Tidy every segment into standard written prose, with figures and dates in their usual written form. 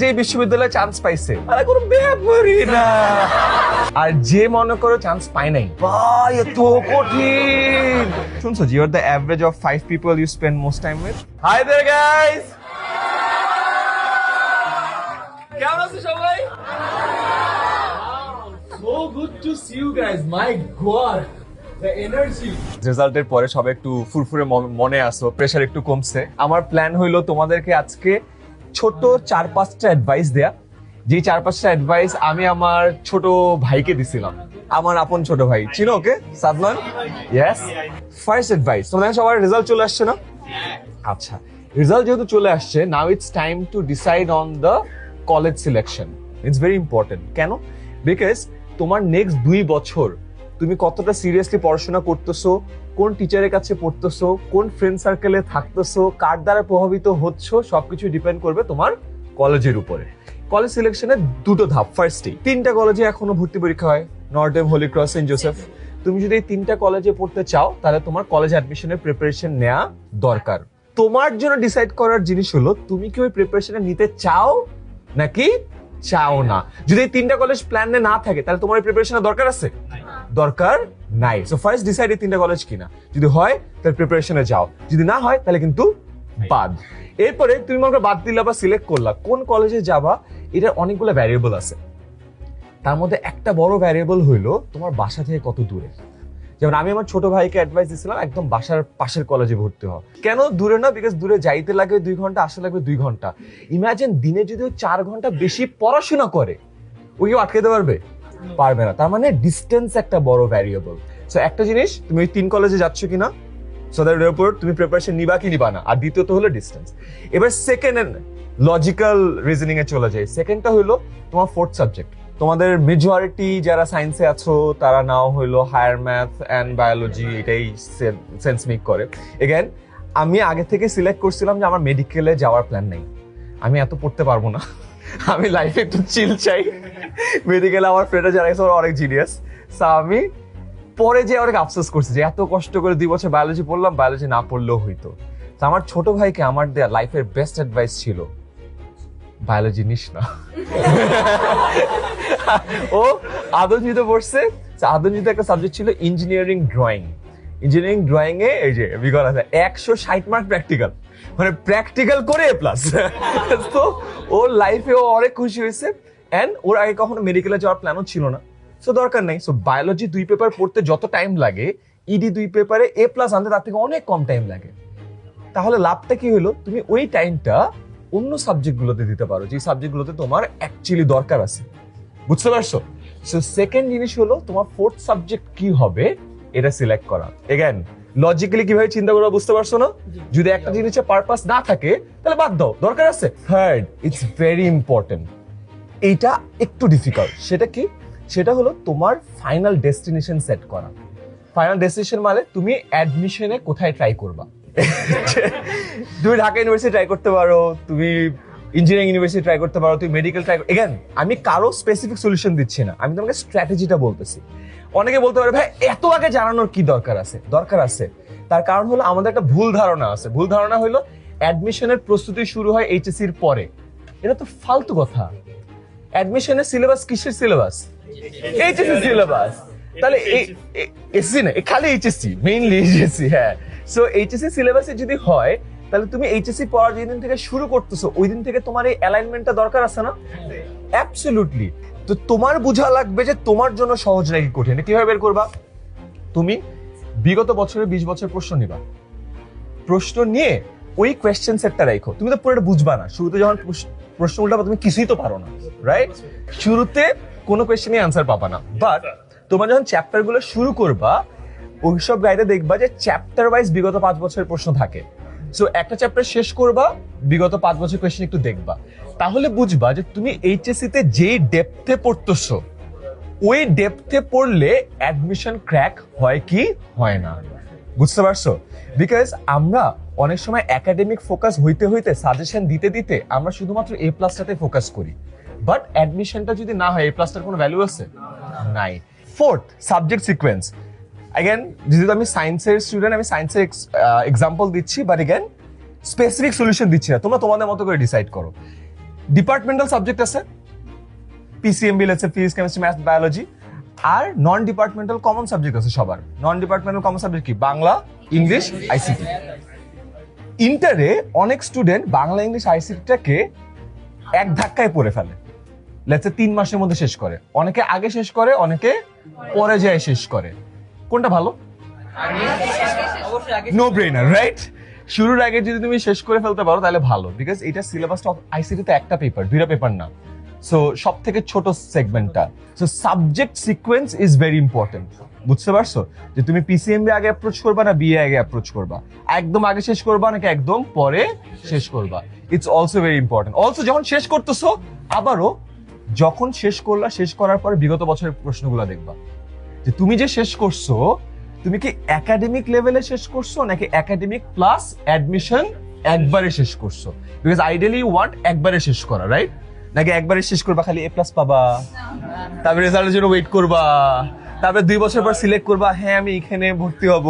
যে বিশ্ববিদ্যালয়ে চান্স পাইছে আরে কোনো ব্যাপারই না, আর যে মনে করো চান্স পায় নাই ভাই এত কঠিন। শুনছো, you are the average of 5 people you spend most time with. Hi there guys, কেমন আছো সবাই? So good to see you guys. My God, the energy. রেজাল্টের পরে সবাই একটু ফুরফুরে মনে আসো, প্রেশার একটু কমছে। আমার প্ল্যান হইলো তোমাদেরকে আজকে ছোট 4-5টা অ্যাডভাইস দেয়া, যে 4-5টা অ্যাডভাইস আমি আমার ছোট ভাইকে দিছিলাম, আমার আপন ছোট ভাই, চিনো ওকে? সাদমান। ইয়েস, ফার্স্ট অ্যাডভাইস, তোমাদের সবার রেজাল্ট চলে আসছে না? আচ্ছা, রেজাল্ট যেহেতু চলে আসছে, now it's time to decide on the college selection. It's very important. কেন? বিকজ তোমার নেক্সট 2 বছর তুমি কতটা সিরিয়াসলি পড়াশোনা করতেছো, কোন টিচারের কাছে পড়তেছো, কোন ফ্রেন্ড সার্কেলে থাকতেছো, কার দ্বারা প্রভাবিত হচ্ছ, সবকিছু ডিপেন্ড করবে তোমার কলেজের উপরে। কলেজ সিলেকশনে 2টো ধাপ। ফার্স্টেই 3টা কলেজে এখনো ভর্তি পরীক্ষা হয়, নর্ডেম, হোলি ক্রস, সেন্ট জোসেফ। তুমি যদি এই 3টা কলেজে পড়তে চাও, তাহলে তোমার কলেজ অ্যাডমিশনের প্রিপারেশন নেওয়া দরকার। তোমার জন্য ডিসাইড করার জিনিস হলো তুমি কি ওই প্রিপারেশনে নিতে চাও নাকি চাও না। যদি এই 3টা কলেজ প্ল্যানে না থাকে, তাহলে তোমার প্রিপারেশনের দরকার আছে? দরকার নাই। সো ফার্স্ট ডিসাইড এই 3টা কলেজ কিনা, যদি হয় তাহলে প্রিপারেশনে যাও, যদি না হয় তাহলে কিন্তু বাদ। এরপরে তুমি মনে করো বাদ দিলা বা সিলেক্ট করলা কোন কলেজে যাবা, এটার অনেকগুলো ভ্যারিয়েবল আছে। তার মধ্যে একটা বড় ভ্যারিয়েবল হইলো তোমার বাসা থেকে কত দূরে। যেমন আমি আমার ছোট ভাইকে অ্যাডভাইস দিছিলাম একদম বাসার পাশের কলেজে ভর্তি হওয়া। কেন দূরে না? বিকজ দূরে যাইতে লাগে 2 ঘন্টা, আসতে লাগবে 2 ঘন্টা। ইমাজিন দিনে যদি 4 ঘন্টা বেশি পড়াশোনা করে, ও কি আটকাতে পারবে? পারবে না। তার মানে ডিস্টেন্স একটা বড় ভ্যারিয়েবল। সো একটা জিনিস, তুমি ওই 3 কলেজে যাচ্ছ কিনা, সো দ্যাট উপর তুমি প্রিপারেশন নিবা কি নিবা না। আর দ্বিতীয়ত হলো ডিস্টেন্স। এবার সেকেন্ড লজিক্যাল রিজনিং এ চলে যায়। সেকেন্ডটা হলো তোমার 4th সাবজেক্ট। তোমাদের মেজরিটি যারা সায়েন্সে আছো তারা নাও হইলো হায়ার ম্যাথ এন্ড বায়োলজি, এটাই সেন্স মেক করে। এগেন আমি আগে থেকে সিলেক্ট করছিলাম যে আমার মেডিকেলে যাওয়ার প্ল্যান নাই, আমি এত পড়তে পারবো না, আমি লাইফে একটু চিল চাই। মেডিকেলে আমার ফ্রেন্ডরা যারা আছে ওরা অনেক জিনিয়াস। সো আমি পরে যে অনেক আফসোস করছি যে এত কষ্ট করে 2 বছর বায়োলজি পড়লাম, বায়োলজি না পড়লেও হইতো। তো আমার ছোট ভাইকে আমার দেয়া লাইফের বেস্ট অ্যাডভাইস ছিল বায়োলজি নিস না। ও আদর্শিত পড়ছে। আদর্শিত একটা সাবজেক্ট ছিল ইঞ্জিনিয়ারিং ড্রয়িং। ইঞ্জিনিয়ারিং ড্রয়িং এ এই যে বিগত আছে 160 মার্ক প্র্যাকটিক্যাল, মানে প্র্যাকটিক্যাল করে A+। তো ওর লাইফে ও অনেক খুশি হয়েছে। এন্ড ওর আগে কখনো মেডিকেলে যাওয়ার প্ল্যানও ছিল না, সো দরকার নাই। সো বায়োলজি 2 পেপার পড়তে যত টাইম লাগে, ইডি 2 পেপারে A+ আনতে তার থেকে অনেক কম টাইম লাগে। তাহলে লাভটা কি হলো? তুমি ওই টাইমটা অন্য সাবজেক্টগুলোতে দিতে পারো, যে সাবজেক্টগুলোতে তোমার অ্যাকচুয়ালি দরকার আছে। বুঝতে পারছো? সো সেকেন্ড জিনিস হলো তোমার 4th সাবজেক্ট কি হবে এটা সিলেক্ট করা। এগেন লজিক্যালি কিভাবে চিন্তা করবা বুঝতে পারছো না? যদি একটা জিনিসের পারপাস না থাকে তাহলে বাদ দাও, দরকার আছে। থার্ড, ইটস ভেরি ইম্পর্টেন্ট, এইটা একটু ডিফিকাল্ট। সেটা কি? সেটা হলো তোমার ফাইনাল ডেস্টিনেশন সেট করা। ফাইনাল ডেস্টিনেশন মানে তুমি অ্যাডমিশনে কোথায় ট্রাই করবা। তুমি ঢাকা ইউনিভার্সিটি ট্রাই করতে পারো, তুমি ইঞ্জিনিয়ারিং ইউনিভার্সিটি ট্রাই করতে পারো, তুমি মেডিকেল ট্রাই। এগেন আমি কারো স্পেসিফিক সলিউশন দিচ্ছি না, আমি তোমাকে স্ট্র্যাটেজিটা বলতেছি। অনেকে বলতে পারে ভাই এত আগে জানানোর কি দরকার আছে? দরকার আছে। তার কারণ হলো আমাদের একটা ভুল ধারণা আছে। ভুল ধারণা হলো অ্যাডমিশনের প্রস্তুতি শুরু হয় এইচএসসির পরে। এটা তো ফালতু কথা। অ্যাডমিশনের সিলেবাস কিসের সিলেবাস? HSC syllabus. তাহলে এসএসসি না, খালি এইচএসসি, মেইনলি এইচএসসি। হ্যাঁ, সো এইচএসসি সিলেবাসে যদি হয়, তাহলে তুমি এইচএসসি পড়ার যেদিন থেকে শুরু করতেছো ওই দিন থেকে তোমার এই অ্যালাইনমেন্টটা দরকার আছে না? অ্যাবসলিউটলি। তো তোমার বোঝা লাগবে যে তোমার জন্য সহজ নাকি কঠিন। কিভাবে বের করবা? তুমি বিগত বছরের 20 বছর প্রশ্ন নিবা, প্রশ্ন নিয়ে ওই কোয়েশ্চেন সেটটা রাখো। তুমি তো পুরোটা বুঝবা না, শুরুতে যখন প্রশ্ন উল্টাবা তুমি কিছুই তো পারো না, রাইট? শুরুতে কোনো কোয়েশ্চেনই আনসার পাবা না। বাট তোমার যখন চ্যাপ্টার গুলো শুরু করবা, ওইসব গাইডে দেখবা যে চ্যাপ্টার ওয়াইজ বিগত 5 বছরের প্রশ্ন থাকে। সো একটা চ্যাপ্টার শেষ করবা, বিগত 5 বছর কোয়েশ্চেন একটু দেখবা, তাহলে বুঝবা যে তুমি এইচএসসি তে যেই ডেপথে পড়তেছো ওই ডেপথে পড়লে অ্যাডমিশন ক্র্যাক হয় কি হয় না। বুঝতে পারছো? বিকজ আমরা অনেক সময় একাডেমিক ফোকাস হইতে হইতে সাজেশন দিতে দিতে আমরা শুধুমাত্র A+টাতে ফোকাস করি। বাট অ্যাডমিশনটা যদি না হয়, A+টার কোনো ভ্যালু আছে? নাই। 4th subject sequence. अगेन যেহেতু আমি সায়েন্সের স্টুডেন্ট, আমি সায়েন্সের এক্সাম্পল দিচ্ছি, বাট अगेन স্পেসিফিক সলিউশন দিচ্ছি না, তোমরা তোমাদের মতো করে ডিসাইড করো। ডিপার্টমেন্টাল সাবজেক্ট আছে, পিসিএমবি আছে, ফিজিক্স, কেমিস্ট্রি, ম্যাথ, বায়োলজি। আর নন ডিপার্টমেন্টাল কমন সাবজেক্ট আছে সবার। নন ডিপার্টমেন্টাল কমন সাবজেক্ট কি? Bangla, English, ICT. ইন্টারে অনেক স্টুডেন্ট বাংলা, ইংলিশ, আইসিটিটাকে এক ধাক্কায় পড়ে ফেলে, লেটস সে 3 মাসের মধ্যে শেষ করে। অনেকে আগে শেষ করে, অনেকে পরে যায় শেষ করে। কোনটা ভালো? No brainer, right? শুরুর আগে যদি তুমি শেষ করে ফেলতে পারো তাহলে ভালো, বিকজ এটা সিলেবাসটা আইসিটি তে একটা পেপার, 2টা পেপার না। সো সব থেকে ছোট সেগমেন্টটা। So subject sequence is very important. বুঝতে পারছো যে তুমি পিসিএমবি আগে অ্যাপ্রোচ করবা না বিএ আগে অ্যাপ্রোচ করবা, একদম আগে শেষ করবা নাকি একদম পরে শেষ করবা? It's also very important. Also যখন শেষ করতেছো, আবারও যখন শেষ করলা, শেষ করার পরে বিগত বছরের প্রশ্নগুলো দেখবা যে তুমি যে শেষ করছো, তুমি কি একাডেমিক লেভেলে শেষ করছো নাকি একাডেমিক প্লাস অ্যাডমিশন একবারে শেষ করছো? বিকজ আইডিয়ালি ইউ ওয়ান্ট একবারে শেষ করা, রাইট? নাকি একবারে শেষ করবা খালি এ প্লাস পাবা, তারপরে রেজাল্টের জন্য ওয়েট করবা, তারপরে 2 বছর পর সিলেক্ট করবা, হ্যাঁ আমি এখানে ভর্তি হব,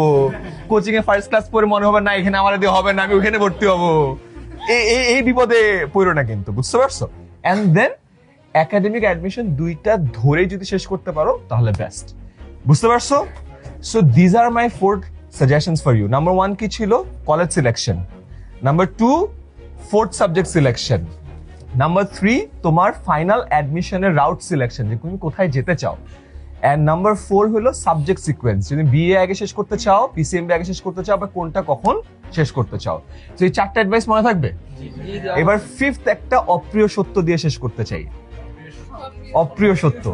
কোচিং এ ফার্স্ট ক্লাস পরে মনে হবে না এখানে আমার দিয়ে হবে না, আমি ওখানে ভর্তি হব। এই বিপদে পড়ো না কিন্তু, বুঝতে পারছো? এন্ড দেন একাডেমিক অ্যাডমিশন দুইটা ধরে যদি শেষ করতে পারো তাহলে বেস্ট। বুঝতে পারছো? So these are my 4 suggestions for you. Number 1 কি ছিল? College selection. Number 2 4th subject selection. Number 3 তোমার ফাইনাল অ্যাডমিশনের রাউট সিলেকশন, যে তুমি কোথায় যেতে চাও। এন্ড নাম্বার 4 হলো সাবজেক্ট সিকোয়েন্স, যদি বিএ আগে শেষ করতে চাও, পিসিএমবি আগে শেষ করতে চাও, বা কোনটা কখন শেষ করতে চাও। তো এই 4টা অ্যাডভাইস মনে থাকবে। এবার 5th একটা অপ্রিয় সত্য দিয়ে শেষ করতে চাই। অপ্রিয় সত্য।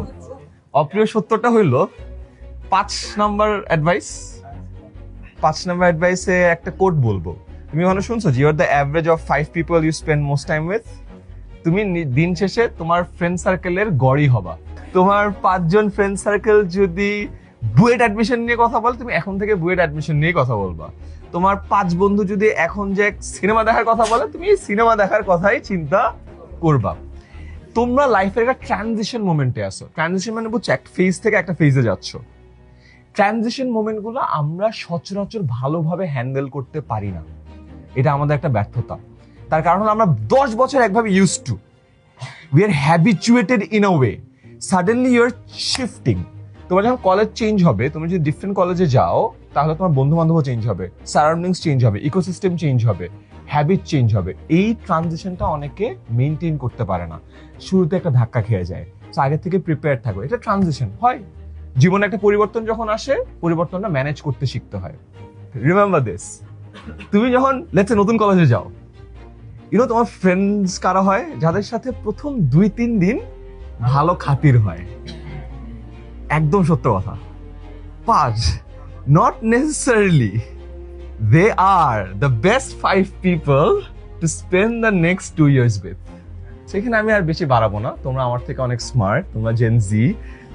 অপ্রিয় সত্যটা হইলো 5 নাম্বার অ্যাডভাইস। 5 নাম্বার অ্যাডভাইসে একটা কোট বলবো। তুমি মনে শুনছো যে you are the average of 5 people you spend most time with. তুমি দিন শেষে তোমার ফ্রেন্ড সার্কেলের গড়ই হবা। তোমার 5 জন ফ্রেন্ড সার্কেল যদি বুয়েট অ্যাডমিশন নিয়ে কথা বলে, তুমি এখন থেকে বুয়েট অ্যাডমিশন নিয়ে কথা বলবা। তোমার 5 বন্ধু যদি এখন যে সিনেমা দেখার কথা বলে, তুমি সিনেমা দেখার কথাই চিন্তা করবা। তোমরা লাইফের একটা ট্রানজিশন মোমেন্টে আছো। ট্রানজিশন মানে বুঝছো, এক ফেজ থেকে একটা ফেজে যাচ্ছ। ট্রানজিশন মোমেন্টগুলো আমরা সচরাচর ভালোভাবে হ্যান্ডেল করতে পারি না, এটা আমাদের একটা ব্যর্থতা। তার কারণ হলো আমরা 10 বছর একভাবে use to, we are habituated in a way, suddenly you are shifting. তোমার যখন কলেজ চেঞ্জ হবে, তুমি যদি ডিফারেন্ট কলেজে যাও, তাহলে তোমার বন্ধু বান্ধব চেঞ্জ হবে, সারাউন্ডিংস চেঞ্জ হবে, ইকোসিস্টেম চেঞ্জ হবে, হ্যাবিট চেঞ্জ হবে। এই ট্রানজিশনটা অনেকে মেনটেন করতে পারে না, শুরুতে একটা ধাক্কা খেয়ে যায়। তো আগে থেকে প্রিপেয়ার থাকো, এটা ট্রানজিশন হয়। জীবনে একটা পরিবর্তন যখন আসে, পরিবর্তনটা ম্যানেজ করতে শিখতে হয়। Remember this. তুমি যখন লেটস সে নতুন কলেজে যাও, তোমার ফ্রেন্ডস কারা হয়? যাদের সাথে প্রথম 2-3 দিন ভালো খাতির হয়। একদম সত্য কথা। 5, not necessarily they are the best 5 people to spend the next 2 years with. সেখানে আমি আর বেশি বাড়াবো না, তোমরা আমার থেকে অনেক স্মার্ট, তোমরা জেন জি,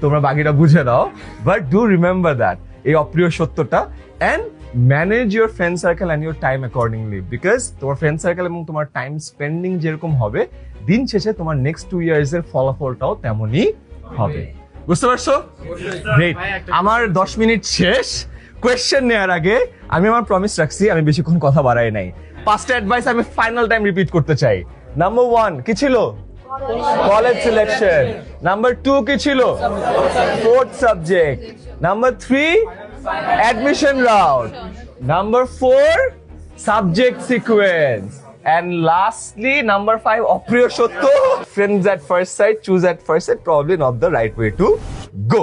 তোমরা বাকিটা বুঝে দাও। বাট ডু রিমেম্বার দ্যাট, এই অপ্রিয় সত্যটা, and manage your friend circle and your time accordingly. Because তোমার ফ্রেন্ড সার্কেল এবং তোমার টাইম স্পেন্ডিং যেরকম হবে, দিন শেষে তোমার নেক্সট 2 ইয়ার্স এর ফলাফলটাও তেমনই হবে। বুঝতে পারছো? গ্রেট। আমার 10 মিনিট শেষ। কোয়েশ্চেন নেওয়ার আগে আমি আমার প্রমিস রাখছি, আমি বেশিক্ষণ কথা বাড়াই নাই। 5টা অ্যাডভাইস আমি ফাইনাল টাইম রিপিট করতে চাই। নাম্বার 1 কি ছিল? College selection. নাম্বার 2 কি ছিল? 4th subject. Number 3 admission route. Number 4 subject sequence. And lastly, number 5, অপ্রিয় সত্য, friends at first sight, choose at first sight, probably not the right way to go.